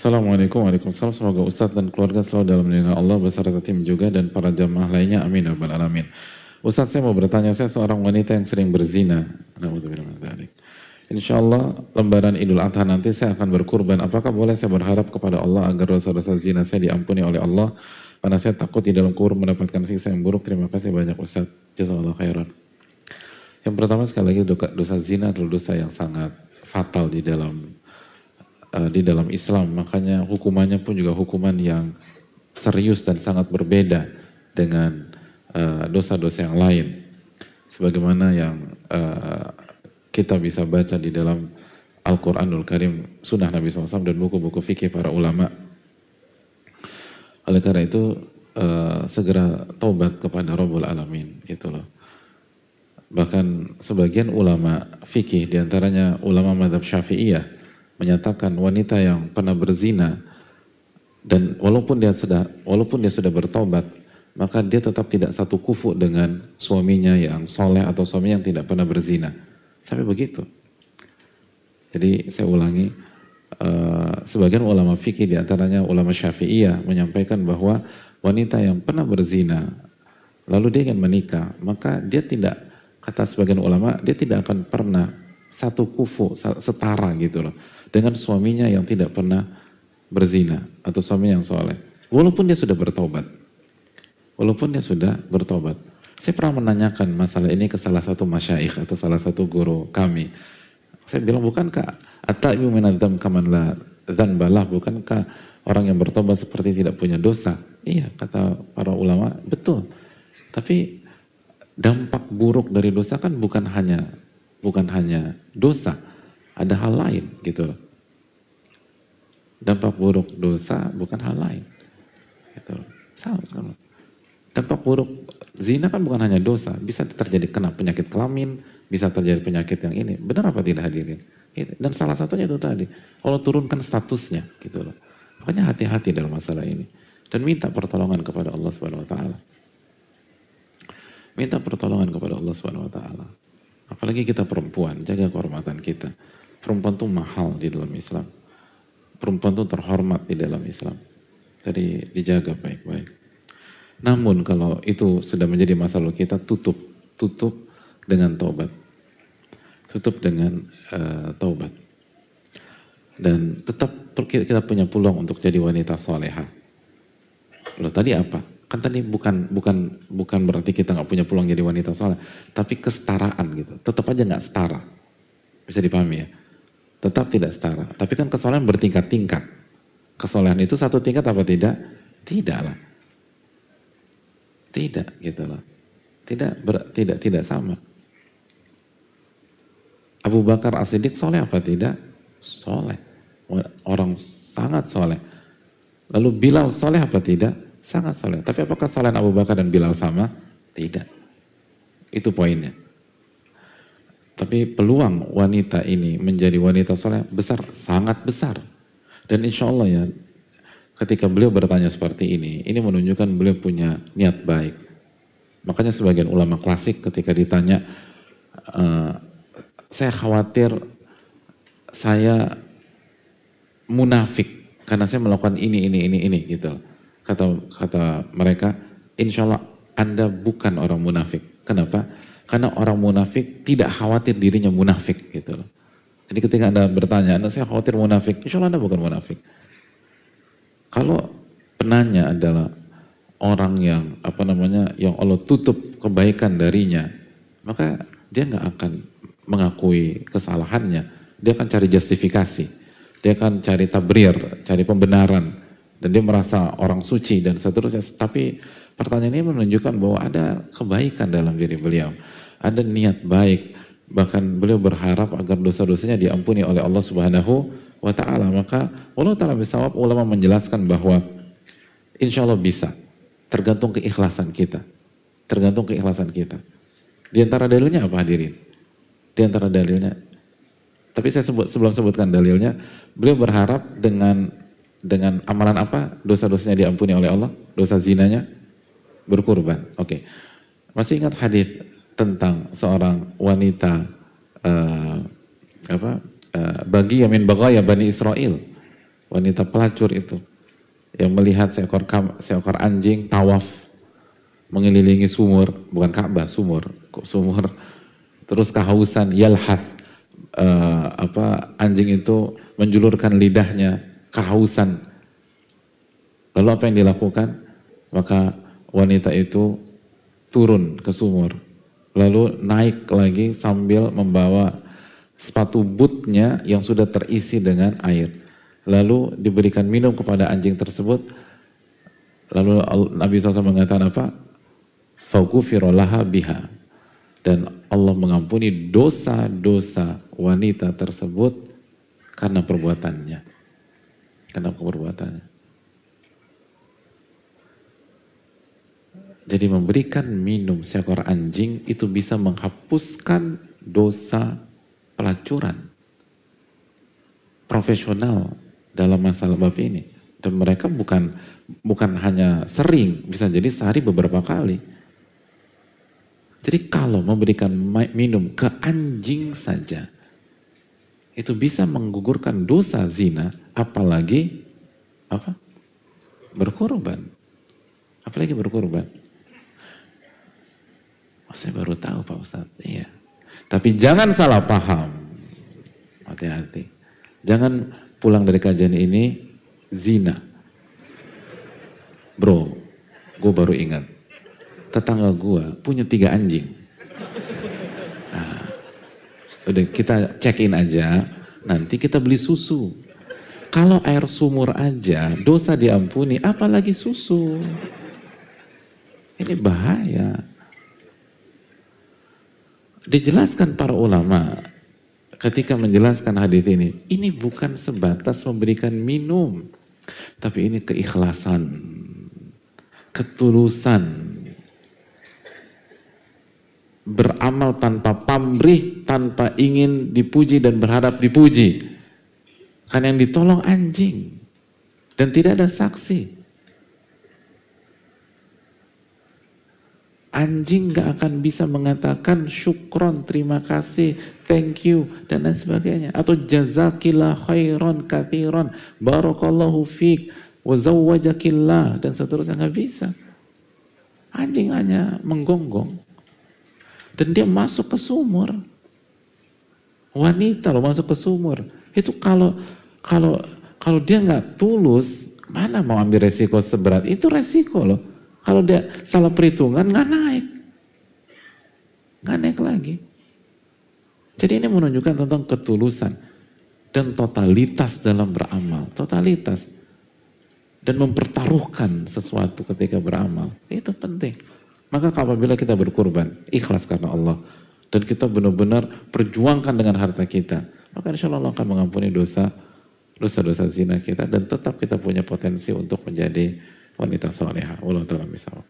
Assalamualaikum warahmatullahi wabarakatuh. Semoga Ustadz dan keluarga selalu dalam lindungan Allah beserta tim juga dan para jamaah lainnya. Amin ya rabbal alamin. Ustadz, saya mau bertanya, saya seorang wanita yang sering berzina. Insya Allah lembaran Idul Adha nanti saya akan berkurban. Apakah boleh saya berharap kepada Allah agar dosa-dosa zina saya diampuni oleh Allah? Karena saya takut di dalam kubur mendapatkan siksa yang buruk. Terima kasih banyak Ustadz. Jazakallahu khairan. Yang pertama sekali lagi, dosa zina adalah dosa yang sangat fatal di dalam Islam, makanya hukumannya pun juga hukuman yang serius dan sangat berbeda dengan dosa-dosa yang lain. Sebagaimana yang kita bisa baca di dalam Al-Quranul Karim, Sunnah Nabi SAW dan buku-buku fikih para ulama. Oleh karena itu segera taubat kepada Rabbul Alamin, gitu loh. Bahkan sebagian ulama fikih, diantaranya ulama mazhab Syafi'iyah, menyatakan wanita yang pernah berzina dan walaupun dia sudah bertobat, maka dia tetap tidak satu kufu dengan suaminya yang soleh atau suaminya yang tidak pernah berzina. Sampai begitu. Jadi saya ulangi, sebagian ulama fikih diantaranya ulama Syafi'iyah menyampaikan bahwa wanita yang pernah berzina lalu dia ingin menikah, maka dia tidak, kata sebagian ulama, dia tidak akan pernah satu kufu, setara gitu loh, dengan suaminya yang tidak pernah berzina atau suami yang soleh. Walaupun dia sudah bertobat. Walaupun dia sudah bertobat. Saya pernah menanyakan masalah ini ke salah satu masyaikh atau salah satu guru kami. Saya bilang, bukankah at-ta'ibu minadz-dzam kaman la dzanbalah, bukankah orang yang bertobat seperti tidak punya dosa? Iya, kata para ulama, betul. Tapi dampak buruk dari dosa kan bukan hanya dosa, ada hal lain gitu loh. Dampak buruk dosa bukan hal lain. Gitu loh. Sama. Dampak buruk zina kan bukan hanya dosa, bisa terjadi kena penyakit kelamin, bisa terjadi penyakit yang ini. Benar apa tidak hadirin? Dan salah satunya itu tadi, Allah turunkan statusnya gitu loh. Makanya hati-hati dalam masalah ini dan minta pertolongan kepada Allah Subhanahu wa taala. Minta pertolongan kepada Allah Subhanahu wa taala. Apalagi kita perempuan, jaga kehormatan kita. Perempuan itu mahal di dalam Islam. Perempuan itu terhormat di dalam Islam. Jadi dijaga baik-baik. Namun kalau itu sudah menjadi masalah kita, tutup dengan taubat. Tutup dengan taubat. Dan tetap kita punya peluang untuk jadi wanita soleha. Loh tadi apa? Kan tadi bukan berarti kita nggak punya peluang jadi wanita soleh, tapi kesetaraan gitu. Tetap aja nggak setara. Bisa dipahami ya? Tetap tidak setara. Tapi kan kesolehan bertingkat-tingkat. Kesolehan itu satu tingkat apa tidak? Tidak lah. Tidak gitu loh. Tidak sama. Abu Bakar As-Siddiq soleh apa tidak? Soleh. Orang sangat soleh. Lalu Bilal soleh apa tidak? Sangat soleh. Tapi apakah solehan Abu Bakar dan Bilal sama? Tidak. Itu poinnya. Tapi peluang wanita ini menjadi wanita soleh besar, sangat besar. Dan insya Allah ya, ketika beliau bertanya seperti ini menunjukkan beliau punya niat baik. Makanya sebagian ulama klasik ketika ditanya, saya khawatir saya munafik karena saya melakukan ini gitu. Kata mereka, insya Allah Anda bukan orang munafik. Kenapa? Karena orang munafik tidak khawatir dirinya munafik gitu loh. Jadi ketika Anda bertanya, saya khawatir munafik, insya Allah Anda bukan munafik. Kalau penanya adalah orang yang yang Allah tutup kebaikan darinya, maka dia nggak akan mengakui kesalahannya. Dia akan cari justifikasi, dia akan cari tabrir, cari pembenaran. Dan dia merasa orang suci dan seterusnya. Tapi pertanyaan ini menunjukkan bahwa ada kebaikan dalam diri beliau. Ada niat baik. Bahkan beliau berharap agar dosa-dosanya diampuni oleh Allah Subhanahu wa ta'ala. Maka Allah ta'ala bisawab, ulama menjelaskan bahwa insya Allah bisa. Tergantung keikhlasan kita. Tergantung keikhlasan kita. Di antara dalilnya apa hadirin? Di antara dalilnya. Tapi saya sebelum sebutkan dalilnya, beliau berharap dengan amalan apa dosa-dosanya diampuni oleh Allah? Dosa zinanya berkurban. Oke. Masih ingat hadis tentang seorang wanita bagi yamin bagaya Bani Israel. wanita pelacur itu yang melihat seekor anjing tawaf mengelilingi sumur, bukan Ka'bah, sumur, terus kehausan, yalhath, anjing itu menjulurkan lidahnya, kehausan. Lalu apa yang dilakukan? Maka wanita itu turun ke sumur, lalu naik lagi sambil membawa sepatu bootnya yang sudah terisi dengan air. Lalu diberikan minum kepada anjing tersebut. Lalu Nabi SAW mengatakan apa? Faghufira laha biha. Dan Allah mengampuni dosa-dosa wanita tersebut karena perbuatannya. Karena perbuatannya. Jadi memberikan minum seekor anjing itu bisa menghapuskan dosa pelacuran. Profesional dalam masalah bab ini. Dan mereka bukan hanya sering, bisa jadi sehari beberapa kali. Jadi kalau memberikan minum ke anjing saja, itu bisa menggugurkan dosa zina, apalagi berkorban. Apalagi berkorban. Oh, saya baru tahu Pak Ustadz. Iya. Tapi jangan salah paham. Hati-hati. Jangan pulang dari kajian ini zina. Bro, gue baru ingat. Tetangga gue punya 3 anjing. Nah, udah kita check-in aja, nanti kita beli susu. Kalau air sumur aja dosa diampuni, apalagi susu. Ini bahaya. Dijelaskan para ulama ketika menjelaskan hadis ini bukan sebatas memberikan minum, tapi ini keikhlasan, ketulusan, beramal tanpa pamrih, tanpa ingin dipuji dan berharap dipuji. Kan yang ditolong anjing dan tidak ada saksi. Anjing gak akan bisa mengatakan syukron, terima kasih, thank you, dan lain sebagainya. Atau jazakillah khairan kathiran, barakallahu fiqh, wazawwajakillah, dan seterusnya, gak bisa. Anjing hanya menggonggong. Dan dia masuk ke sumur. Wanita loh masuk ke sumur. Itu kalau dia gak tulus, mana mau ambil resiko seberat? Itu resiko loh. Kalau dia salah perhitungan, nggak naik lagi. Jadi ini menunjukkan tentang ketulusan dan totalitas dalam beramal, totalitas dan mempertaruhkan sesuatu ketika beramal, itu penting. Maka apabila kita berkurban, ikhlas karena Allah dan kita benar-benar perjuangkan dengan harta kita, maka insya Allah akan mengampuni dosa-dosa zina kita dan tetap kita punya potensi untuk menjadi wanita salehah. Wallahu ta'ala bishawab.